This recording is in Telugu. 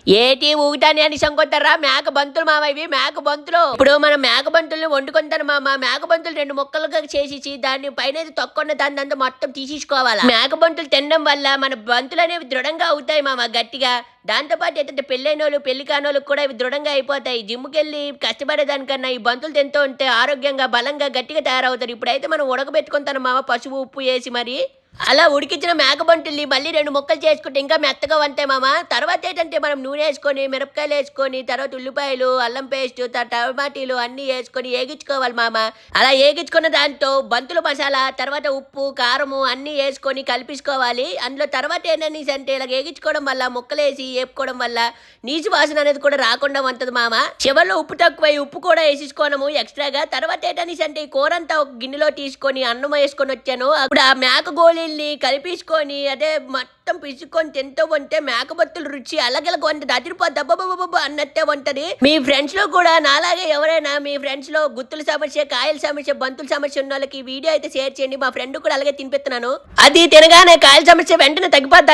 ఏటి ఊగుతాని అని సంకొస్తారా మేక బంతులు మామ, ఇవి మేక బంతులు. ఇప్పుడు మనం మేక బంతుల్ని వండుకుంటాను మామ. మేక బంతులు 2 ముక్కలుగా చేసి దాన్ని పైన తొక్కున్న దాన్ని అంతా మొత్తం తీసేసుకోవాలి. మేక బంతులు తినడం వల్ల మన బంతులు అనేవి దృఢంగా అవుతాయి మామ, గట్టిగా. దాంతో పాటు ఏంటంటే పెళ్ళైనోళ్ళు పెళ్లి కానోళ్ళకి కూడా ఇవి దృఢంగా అయిపోతాయి. జిమ్కి వెళ్ళి కష్టపడేదానికన్నా ఈ బంతులు తింటూ ఉంటే ఆరోగ్యంగా బలంగా గట్టిగా తయారవుతారు. ఇప్పుడైతే మనం ఉడకబెట్టుకుంటాను మామ, పసుపు ఉప్పు వేసి మరి. అలా ఉడికించిన మేకబంటుల్ని మళ్ళీ 2 ముక్కలు చేసుకుంటే ఇంకా మెత్తగా ఉంటాయి మామ. తర్వాత ఏంటంటే మనం నూనె వేసుకొని మిరపకాయలు వేసుకొని తర్వాత ఉల్లిపాయలు అల్లం పేస్ట్ టమాటీలు అన్నీ వేసుకొని వేగించుకోవాలి మామ. అలా వేగించుకున్న దాంతో బంతుల మసాలా తర్వాత ఉప్పు కారము అన్నీ వేసుకొని కలిపించుకోవాలి. అందులో తర్వాత ఏంటని అంటే ఇలా వేగించుకోవడం వల్ల ముక్కలేసి వేపుకోవడం వల్ల నీచు వాసన అనేది కూడా రాకుండా ఉంటుంది మామ. చివరిలో ఉప్పు తక్కువై ఉప్పు కూడా వేసేసుకోవడము ఎక్స్ట్రాగా. తర్వాత ఏంటని అంటే ఈ కూర అంతా ఒక గిన్నెలో తీసుకొని అన్నం వేసుకొని వచ్చాను. అప్పుడు ఆ మేక గోళీల్ని కలిపించుకొని అదే మొత్తం పిసుకొని తింటూ ఉంటే మేకబత్తుల రుచి అలగలగా ఉంటుంది, అదిరిపోద్ది, అబ్బబ్బబ్బ అన్నట్టే ఉంటది. మీ ఫ్రెండ్స్ లో కూడా నాలాగే ఎవరైనా మీ ఫ్రెండ్స్ లో గుత్తుల సమస్య కాయల సమస్య బంతుల సమస్య ఉన్న వాళ్ళకి వీడియో అయితే షేర్ చేయండి. మా ఫ్రెండ్ కూడా అలాగే తినిపిస్తున్నాను. అది తినగానే కాయల సమస్య వెంటనే తగ్గిపోద్ది.